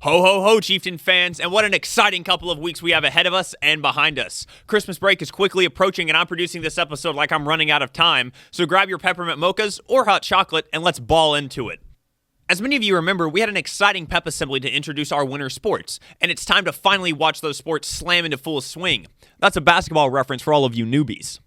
Ho, ho, ho, Chieftain fans, and what an exciting couple of weeks we have ahead of us and behind us. Christmas break is quickly approaching, and I'm producing this episode like I'm running out of time, so grab your peppermint mochas or hot chocolate, and let's ball into it. As many of you remember, we had an exciting pep assembly to introduce our winter sports, and it's time to finally watch those sports slam into full swing. That's a basketball reference for all of you newbies.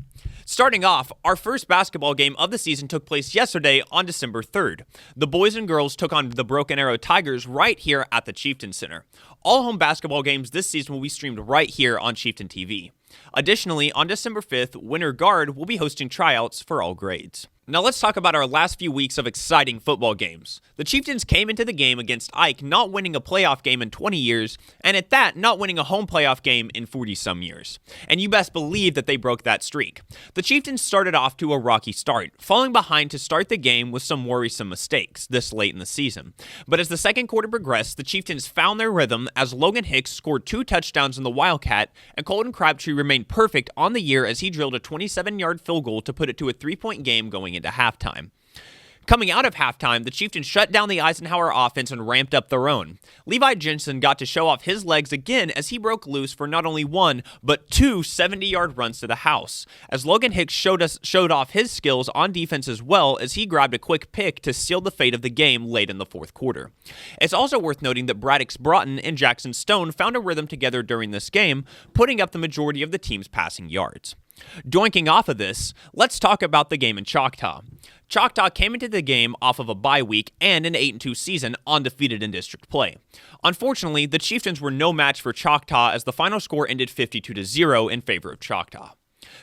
Starting off, our first basketball game of the season took place yesterday on December 3rd. The boys and girls took on the Broken Arrow Tigers right here at the Chieftain Center. All home basketball games this season will be streamed right here on Chieftain TV. Additionally, on December 5th, Winter Guard will be hosting tryouts for all grades. Now let's talk about our last few weeks of exciting football games. The Chieftains came into the game against Ike not winning a playoff game in 20 years, and at that, not winning a home playoff game in 40-some years. And you best believe that they broke that streak. The Chieftains started off to a rocky start, falling behind to start the game with some worrisome mistakes this late in the season. But as the second quarter progressed, the Chieftains found their rhythm as Logan Hicks scored 2 touchdowns in the Wildcat, and Colton Crabtree remained perfect on the year as he drilled a 27-yard field goal to put it to a 3-point game going into halftime. Coming out of halftime, the Chieftains shut down the Eisenhower offense and ramped up their own. Levi Jensen got to show off his legs again as he broke loose for not only one, but 2 70-yard runs to the house, as Logan Hicks showed off his skills on defense as well as he grabbed a quick pick to seal the fate of the game late in the fourth quarter. It's also worth noting that Braddox Broughton and Jackson Stone found a rhythm together during this game, putting up the majority of the team's passing yards. Doinking off of this, let's talk about the game in Choctaw. Choctaw came into the game off of a bye week and an 8-2 season, undefeated in district play. Unfortunately, the Chieftains were no match for Choctaw as the final score ended 52-0 in favor of Choctaw.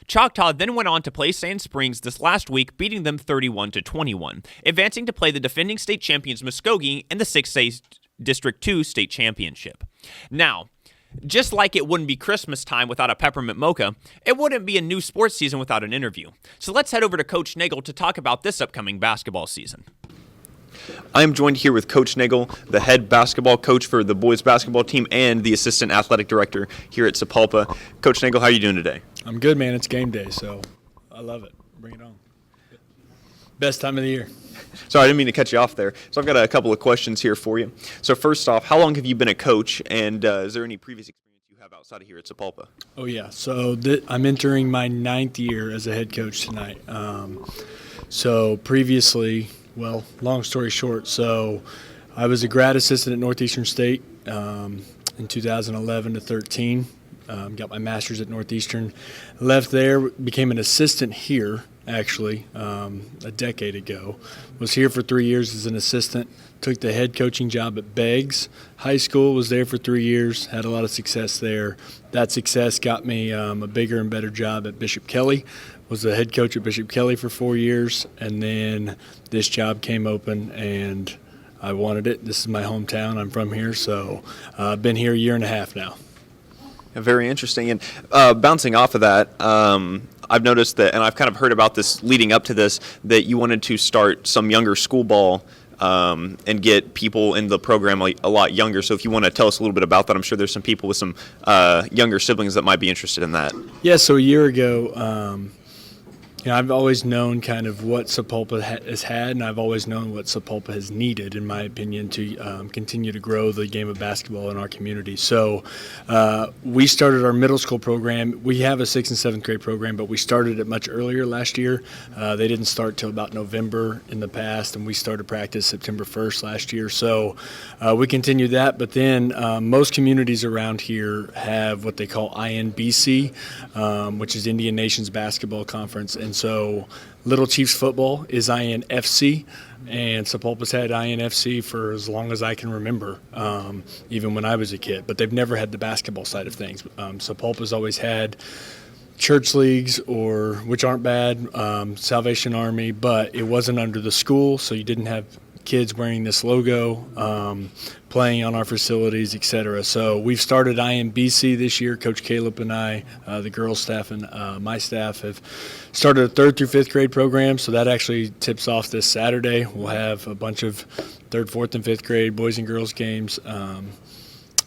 Choctaw then went on to play Sand Springs this last week, beating them 31-21, advancing to play the defending state champions Muskogee in the 6A District 2 state championship. Now, just like it wouldn't be Christmas time without a peppermint mocha, it wouldn't be a new sports season without an interview. So let's head over to Coach Nagel to talk about this upcoming basketball season. I am joined here with Coach Nagel, the head basketball coach for the boys basketball team and the assistant athletic director here at Sapulpa. Coach Nagel, how are you doing today? I'm good, man. It's game day, so I love it. Bring it on. Best time of the year. Sorry, I didn't mean to cut you off there. So I've got a couple of questions here for you. So first off, how long have you been a coach, and is there any previous experience you have outside of here at Sapulpa? Oh, yeah. So I'm entering my 9th year as a head coach tonight. So previously, well, long story short, so I was a grad assistant at Northeastern State in 2011 to 13. Got my master's at Northeastern. Left there, became an assistant here, actually, a decade ago. Was here for 3 years as an assistant. Took the head coaching job at Beggs High School. Was there for 3 years. Had a lot of success there. That success got me a bigger and better job at Bishop Kelly. Was the head coach at Bishop Kelly for 4 years. And then this job came open, and I wanted it. This is my hometown. I'm from here, so I've been here a year and a half now. Very interesting. And bouncing off of that, I've noticed that, and I've kind of heard about this leading up to this, that you wanted to start some younger school ball and get people in the program a lot younger. So if you want to tell us a little bit about that, I'm sure there's some people with some younger siblings that might be interested in that. Yeah, so a year ago, I've always known kind of what Sapulpa has had, and I've always known what Sapulpa has needed, in my opinion, to continue to grow the game of basketball in our community. So we started our middle school program. We have a 6th and 7th grade program, but we started it much earlier last year. They didn't start till about November in the past, and we started practice September 1st last year. So we continued that, but then most communities around here have what they call INBC, which is Indian Nations Basketball Conference. And so Little Chiefs football is INFC, and Sapulpa's had INFC for as long as I can remember, even when I was a kid. But they've never had the basketball side of things. Sapulpa's always had church leagues, which aren't bad, Salvation Army, but it wasn't under the school, so you didn't have kids wearing this logo, playing on our facilities, etc. So we've started IMBC this year. Coach Caleb and I, the girls' staff and my staff, have started a 3rd through 5th grade program. So that actually tips off this Saturday. We'll have a bunch of 3rd, 4th, and 5th grade boys and girls games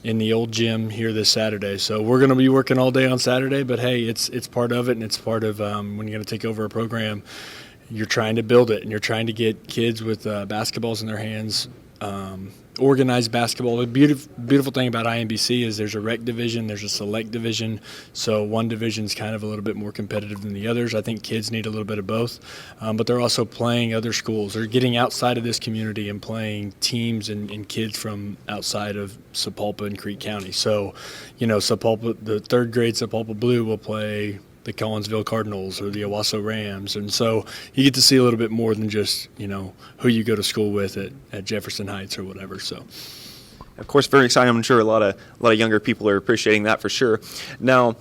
in the old gym here this Saturday. So we're going to be working all day on Saturday, but hey, it's part of it, and it's part of when you're going to take over a program. You're trying to build it, and you're trying to get kids with basketballs in their hands organized basketball. The beautiful thing about IMBC is there's a rec division, there's a select division, so one division is kind of a little bit more competitive than the others. I think kids need a little bit of both, but they're also playing other schools. They're getting outside of this community and playing teams and kids from outside of Sapulpa and Creek County. So, Sapulpa, the third grade Sapulpa Blue will play the Collinsville Cardinals or the Owasso Rams, and so you get to see a little bit more than just who you go to school with at Jefferson Heights or whatever. So, of course, very exciting. I'm sure a lot of younger people are appreciating that for sure. Now,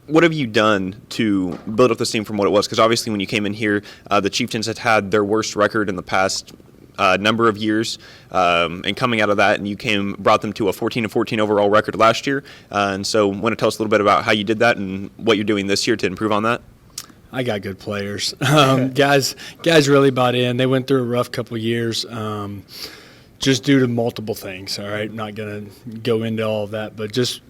what have you done to build up this team from what it was? Because obviously, when you came in here, the Chieftains had their worst record in the past number of years, and coming out of that, and you brought them to a 14-14 overall record last year. And so, want to tell us a little bit about how you did that and what you're doing this year to improve on that? I got good players. Guys really bought in. They went through a rough couple years, just due to multiple things. All right, not gonna go into all of that, but just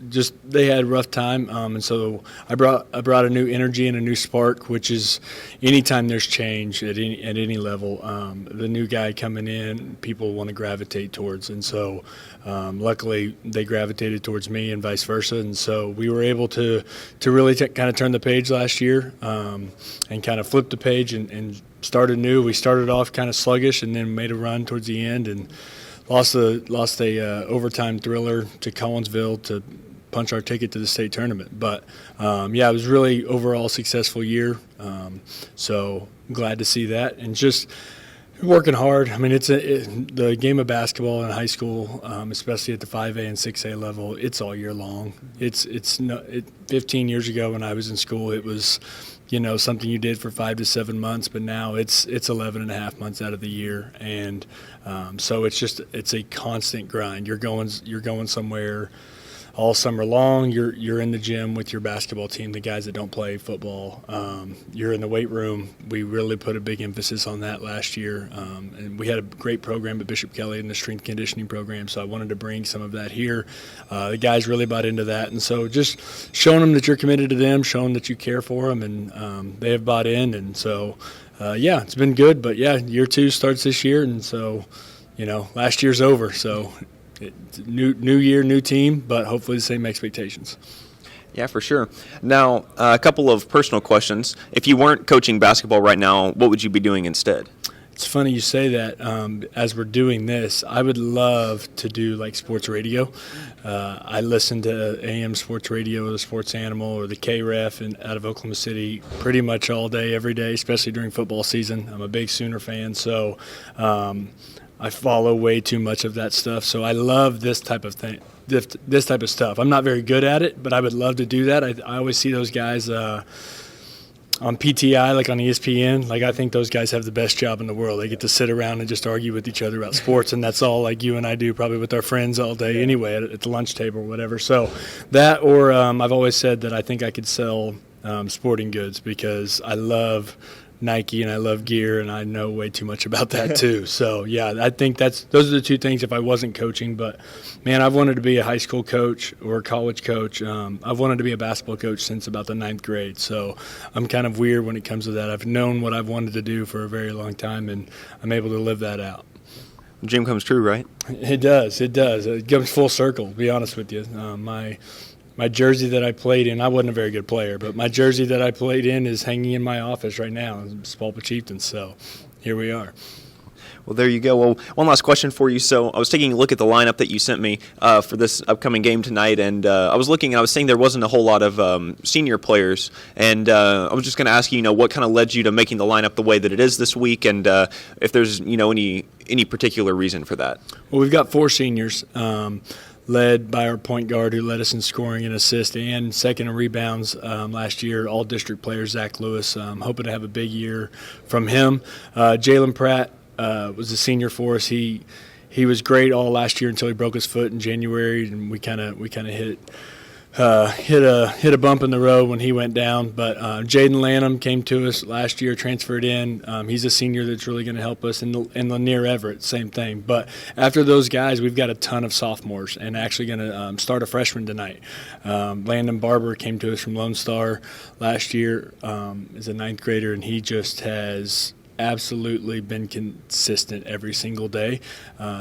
they had a rough time, and so I brought a new energy and a new spark, which is anytime there's change at any level, the new guy coming in, people want to gravitate towards, and so luckily they gravitated towards me and vice versa, and so we were able to really kind of turn the page last year, and kind of flip the page and started new. We started off kind of sluggish and then made a run towards the end and lost a overtime thriller to Collinsville to punch our ticket to the state tournament. But, it was really overall successful year. So glad to see that. And just working hard. I mean, the game of basketball in high school, especially at the 5A and 6A level, it's all year long. 15 years ago when I was in school, it was something you did for 5 to 7 months, but now it's 11 and a half months out of the year, and so it's a constant grind. You're going somewhere all summer long. You're in the gym with your basketball team, the guys that don't play football. You're in the weight room. We really put a big emphasis on that last year, and we had a great program at Bishop Kelly in the strength conditioning program, so I wanted to bring some of that here. The guys really bought into that, and so just showing them that you're committed to them, showing that you care for them, and they have bought in, and so it's been good. But year 2 starts this year, and so last year's over, so new year, new team, but hopefully the same expectations. Yeah, for sure. Now, a couple of personal questions. If you weren't coaching basketball right now, what would you be doing instead? It's funny you say that. As we're doing this, I would love to do like sports radio. I listen to AM sports radio, or the Sports Animal, or the KREF out of Oklahoma City pretty much all day, every day, especially during football season. I'm a big Sooner fan, so I follow way too much of that stuff, so I love this type of thing, this type of stuff. I'm not very good at it, but I would love to do that. I always see those guys on PTI, like on ESPN. Like, I think those guys have the best job in the world. They get to sit around and just argue with each other about sports, and that's all like you and I do probably with our friends all day anyway at the lunch table or whatever. So that, or I've always said that I think I could sell sporting goods because I love Nike and I love gear, and I know way too much about that too. So I think those are the two things if I wasn't coaching. But man, I've wanted to be a high school coach or a college coach. I've wanted to be a basketball coach since about the 9th grade. So I'm kind of weird when it comes to that. I've known what I've wanted to do for a very long time, and I'm able to live that out. Dream comes true, right? It does. It comes full circle, to be honest with you. My jersey that I played in, I wasn't a very good player, but my jersey that I played in is hanging in my office right now. It's Sapulpa Chieftains, so here we are. Well, there you go. Well, one last question for you. So I was taking a look at the lineup that you sent me for this upcoming game tonight, and I was looking and I was saying there wasn't a whole lot of senior players, and I was just going to ask you, what kind of led you to making the lineup the way that it is this week, and if there's, any particular reason for that. Well, we've got 4 seniors. Led by our point guard who led us in scoring and assist and second in rebounds last year, all-district player Zach Lewis. Hoping to have a big year from him. Jalen Pratt was a senior for us. He was great all last year until he broke his foot in January, and we kind of hit a bump in the road when he went down. But Jaden Lanham came to us last year, transferred in. He's a senior that's really going to help us. And Lanier Everett, same thing. But after those guys, we've got a ton of sophomores and actually going to start a freshman tonight. Landon Barber came to us from Lone Star last year as a 9th grader, and he just has absolutely been consistent every single day.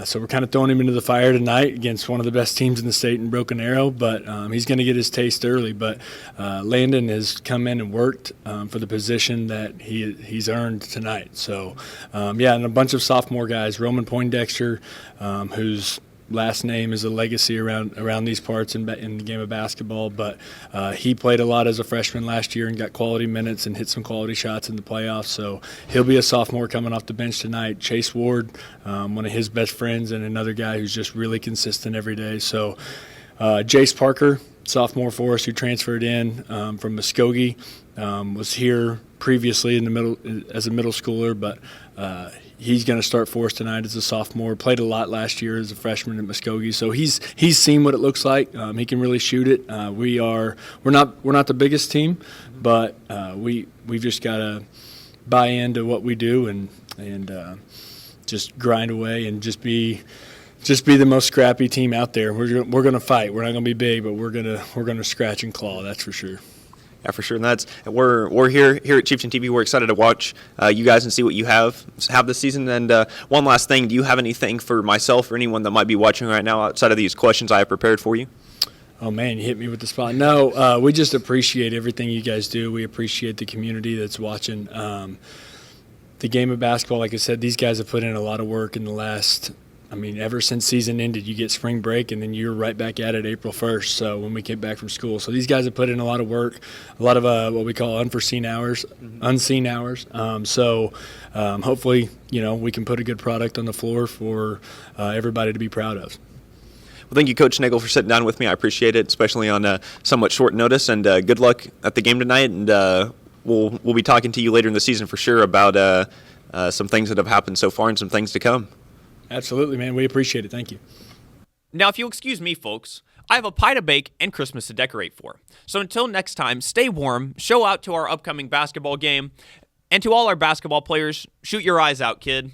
So we're kind of throwing him into the fire tonight against one of the best teams in the state in Broken Arrow, but he's going to get his taste early. But Landon has come in and worked for the position that he's earned tonight. So, and a bunch of sophomore guys, Roman Poindexter, who's last name is a legacy around these parts in the game of basketball, but he played a lot as a freshman last year and got quality minutes and hit some quality shots in the playoffs, so he'll be a sophomore coming off the bench tonight. Chase Ward, one of his best friends, and another guy who's just really consistent every day. So Jace Parker, sophomore for us, who transferred in from Muskogee, was here previously as a middle schooler, but he's going to start for us tonight as a sophomore. Played a lot last year as a freshman at Muskogee, so he's seen what it looks like. He can really shoot it. We're not the biggest team, but we've just got to buy into what we do and just grind away and just be the most scrappy team out there. We're going to fight. We're not going to be big, but we're going to scratch and claw. That's for sure. Yeah, for sure. And we're here at Chieftain TV. We're excited to watch you guys and see what you have this season. And one last thing, do you have anything for myself or anyone that might be watching right now outside of these questions I have prepared for you? Oh, man, you hit me with the spot. No, we just appreciate everything you guys do. We appreciate the community that's watching. The game of basketball, like I said, these guys have put in a lot of work in the last – ever since season ended, you get spring break, and then you're right back at it April 1st, so when we get back from school. So these guys have put in a lot of work, a lot of what we call unseen hours. Hopefully, we can put a good product on the floor for everybody to be proud of. Well, thank you, Coach Nagel, for sitting down with me. I appreciate it, especially on somewhat short notice, and good luck at the game tonight, and we'll be talking to you later in the season for sure about some things that have happened so far and some things to come. Absolutely, man. We appreciate it. Thank you. Now, if you'll excuse me, folks, I have a pie to bake and Christmas to decorate for. So until next time, stay warm, show out to our upcoming basketball game, and to all our basketball players, shoot your eyes out, kid.